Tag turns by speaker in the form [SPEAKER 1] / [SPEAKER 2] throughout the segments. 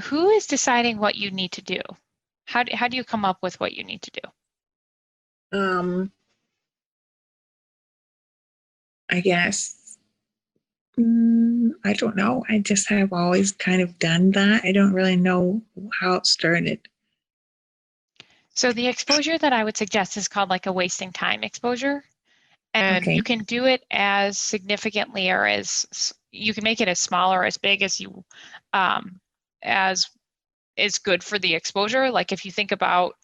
[SPEAKER 1] who is deciding what you need to do? How do you come up with what you need to do?
[SPEAKER 2] Um, I guess, I don't know. I just have always kind of done that. I don't really know how it started.
[SPEAKER 1] So the exposure that I would suggest is called like a wasting time exposure. And you
[SPEAKER 2] Okay.
[SPEAKER 1] can do it as significantly or you can make it as small or as big as is good for the exposure. Like if you think about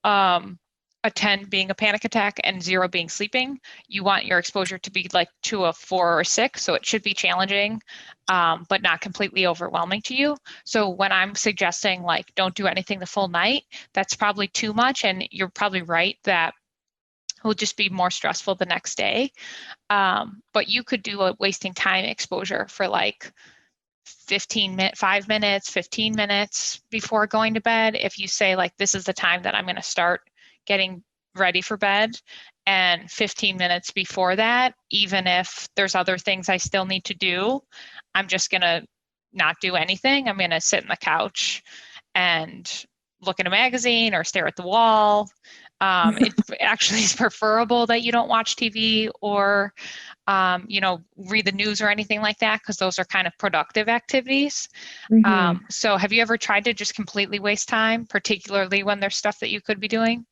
[SPEAKER 1] um, a 10 being a panic attack and 0 being sleeping, you want your exposure to be like to a 4 or 6. So it should be challenging, but not completely overwhelming to you. So when I'm suggesting like don't do anything the full night, that's probably too much. And you're probably right that it will just be more stressful the next day. But you could do a wasting time exposure for like 5 minutes, 15 minutes before going to bed. If you say like, this is the time that I'm going to start getting ready for bed, and 15 minutes before that, even if there's other things I still need to do, I'm just going to not do anything. I'm going to sit on the couch and look at a magazine or stare at the wall. It actually is preferable that you don't watch TV or read the news or anything like that, because those are kind of productive activities.
[SPEAKER 2] Hmm.
[SPEAKER 1] So have you ever tried to just completely waste time, particularly when there's stuff that you could be doing?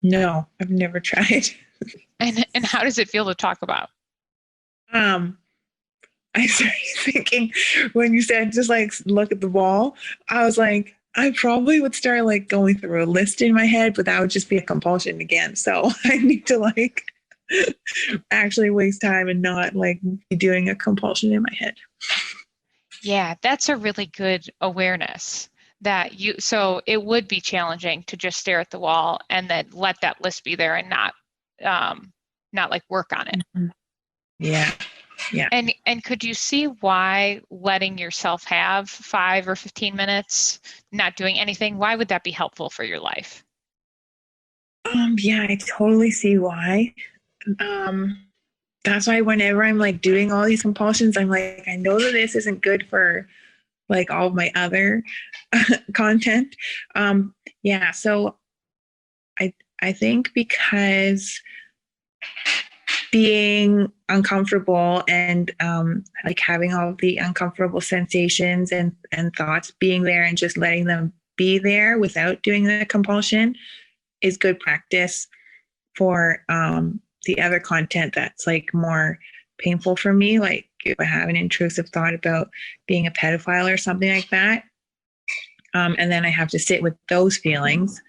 [SPEAKER 2] No, I've never tried.
[SPEAKER 1] And how does it feel to talk about?
[SPEAKER 2] Um, I started thinking when you said just like look at the wall, I was like, I probably would start like going through a list in my head, but that would just be a compulsion again. So I need to like actually waste time and not like be doing a compulsion in my head.
[SPEAKER 1] Yeah, that's a really good awareness that so it would be challenging to just stare at the wall and then let that list be there and um, not like work on it.
[SPEAKER 2] Mhm. Yeah. Yeah.
[SPEAKER 1] And could you see why letting yourself have 5 or 15 minutes, not doing anything, why would that be helpful for your life?
[SPEAKER 2] Yeah, I totally see why. Um, that's why whenever I'm like doing all these compulsions, I'm like, I know that this isn't good for like all of my other content. Um, yeah, so I I think because being uncomfortable and like having all the uncomfortable sensations and thoughts being there and just letting them be there without doing the compulsion is good practice for the other content that's like more painful for me. Like if I have an intrusive thought about being a pedophile or something like that, and then I have to sit with those feelings,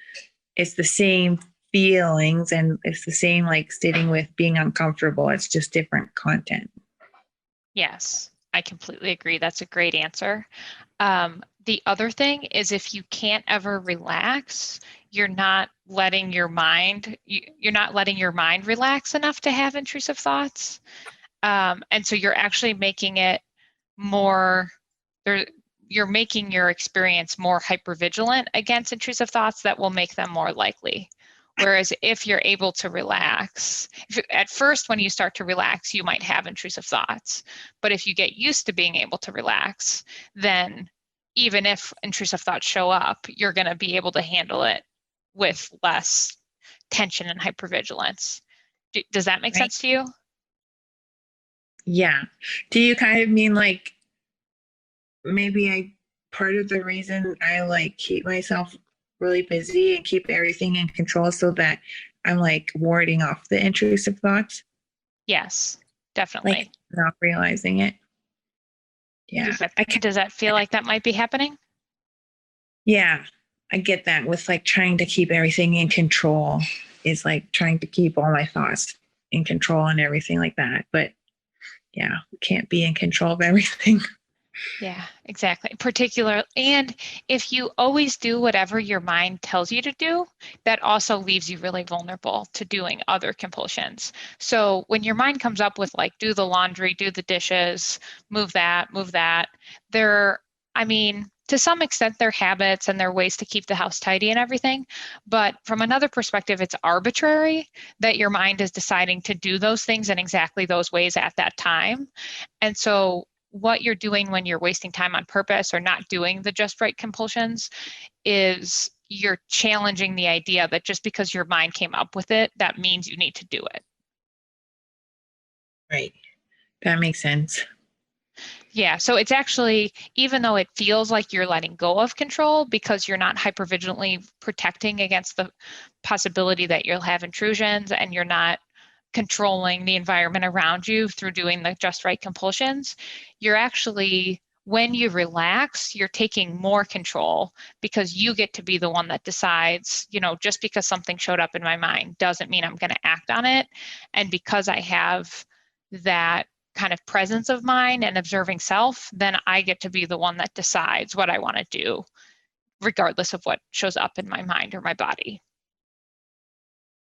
[SPEAKER 2] it's the same feelings and it's the same like sitting with being uncomfortable. It's just different content.
[SPEAKER 1] Yes, I completely agree. That's a great answer. The other thing is if you can't ever relax, you're not letting your mind relax enough to have intrusive thoughts. And so you're actually making it more there you're making your experience more hypervigilant against intrusive thoughts that will make them more likely. Whereas if you're able to relax, at first when you start to relax, you might have intrusive thoughts. But if you get used to being able to relax, then even if intrusive thoughts show up, you're going to be able to handle it with less tension and hypervigilance. Does that make
[SPEAKER 2] Right?
[SPEAKER 1] sense to you?
[SPEAKER 2] Yeah. Do you kind of mean like maybe I part of the reason I like keep myself really busy and keep everything in control so that I'm like warding off the intrusive thoughts,
[SPEAKER 1] Yes,
[SPEAKER 2] like
[SPEAKER 1] definitely.
[SPEAKER 2] not realizing it. Yeah. I can
[SPEAKER 1] Does that feel like that might be happening?
[SPEAKER 2] yeah. I get that with like trying to keep everything in control is like trying to keep all my thoughts in control and everything like that. But yeah, we can't be in control of everything.
[SPEAKER 1] Yeah, exactly. Particular, and if you always do whatever your mind tells you to do, that also leaves you really vulnerable to doing other compulsions. So when your mind comes up with like, do the laundry, do the dishes, move that, they're, I mean, to some extent, they're habits and they're ways to keep the house tidy and everything. But from another perspective, it's arbitrary that your mind is deciding to do those things in exactly those ways at that time. And so what you're doing when you're wasting time on purpose or not doing the just right compulsions is you're challenging the idea that just because your mind came up with it, that means you need to do it.
[SPEAKER 2] Right. That makes sense.
[SPEAKER 1] Yeah, so it's actually, even though it feels like you're letting go of control because you're not hypervigilantly protecting against the possibility that you'll have intrusions and you're not controlling the environment around you through doing the just right compulsions, you're actually, when you relax, you're taking more control because you get to be the one that decides, just because something showed up in my mind doesn't mean I'm going to act on it. And because I have that kind of presence of mind and observing self, then I get to be the one that decides what I want to do, regardless of what shows up in my mind or my body.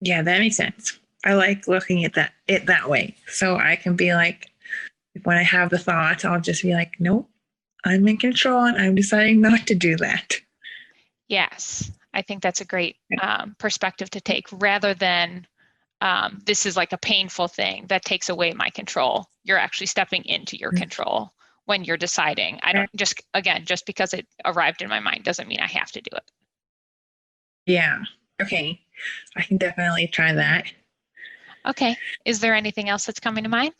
[SPEAKER 2] Yeah, that makes sense. I like looking at it that way. So I can be like, when I have the thought, I'll just be like, nope, I'm in control and I'm deciding not to do that.
[SPEAKER 1] Yes, I think that's a great perspective to take rather than this is like a painful thing that takes away my control. You're actually stepping into your control when you're deciding. I don't just because it arrived in my mind doesn't mean I have to do it.
[SPEAKER 2] Yeah. Okay. I can definitely try that.
[SPEAKER 1] Okay. Is there anything else that's coming to mind?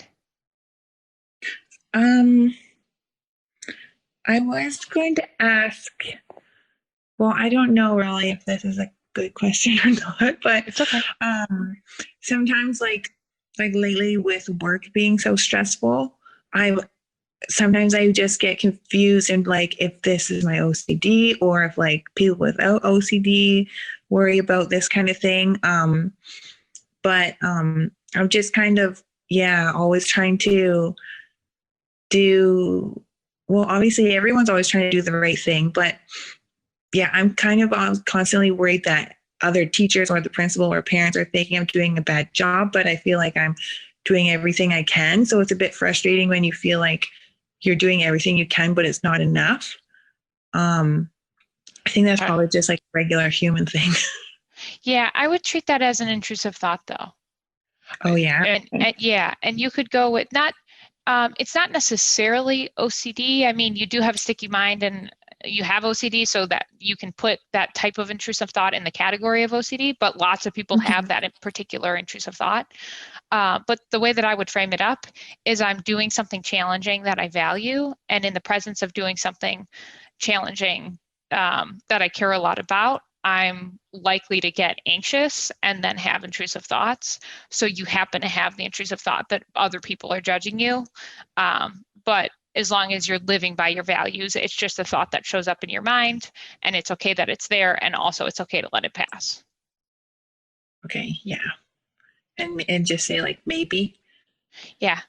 [SPEAKER 2] Um, I was going to ask, well, I don't know really if this is a good question or not, but
[SPEAKER 1] It's okay.
[SPEAKER 2] sometimes like lately with work being so stressful, I sometimes I just get confused and like if this is my OCD or if like people without OCD worry about this kind of thing. But I'm just kind of always trying to do well, obviously everyone's always trying to do the right thing, but yeah, I'm kind of constantly worried that other teachers or the principal or parents are thinking I'm doing a bad job, but I feel like I'm doing everything I can. So it's a bit frustrating when you feel like you're doing everything you can, but it's not enough. I think that's probably just like a regular human thing.
[SPEAKER 1] Yeah, I would treat that as an intrusive thought though.
[SPEAKER 2] Oh yeah.
[SPEAKER 1] And you could go with not it's not necessarily OCD. I mean, you do have a sticky mind and you have OCD, so that you can put that type of intrusive thought in the category of OCD, but lots of people have that in particular intrusive thought. But the way that I would frame it up is I'm doing something challenging that I value, and in the presence of doing something challenging that I care a lot about, I'm likely to get anxious and then have intrusive thoughts. So you happen to have the intrusive thought that other people are judging you. But as long as you're living by your values, it's just a thought that shows up in your mind, and it's okay that it's there. And also it's okay to let it pass.
[SPEAKER 2] Okay. Yeah. And just say like maybe.
[SPEAKER 1] Yeah.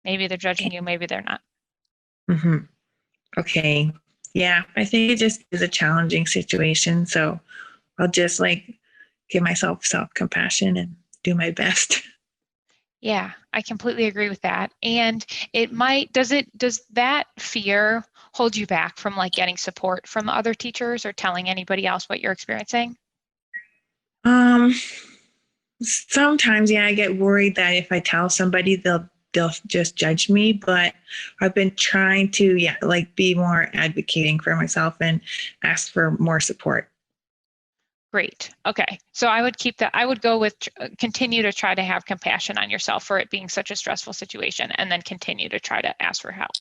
[SPEAKER 1] Maybe they're judging you, maybe they're not.
[SPEAKER 2] Mm-hmm. Okay. Yeah. I think it just is a challenging situation. So I'll just like give myself self compassion and do my best.
[SPEAKER 1] Yeah, I completely agree with that. And does that fear hold you back from like getting support from other teachers or telling anybody else what you're experiencing?
[SPEAKER 2] Um, Sometimes, yeah, I get worried that if I tell somebody, they'll just judge me. But I've been trying to, like be more advocating for myself and ask for more support.
[SPEAKER 1] Great. Okay. So I would keep that. I would go with continue to try to have compassion on yourself for it being such a stressful situation, and then continue to try to ask for help.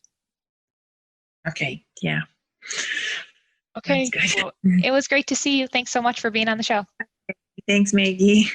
[SPEAKER 2] Okay. Yeah. That's
[SPEAKER 1] Okay.
[SPEAKER 2] good.
[SPEAKER 1] Well, it was great to see you. Thanks so much for being on the show.
[SPEAKER 2] Thanks, Maggie.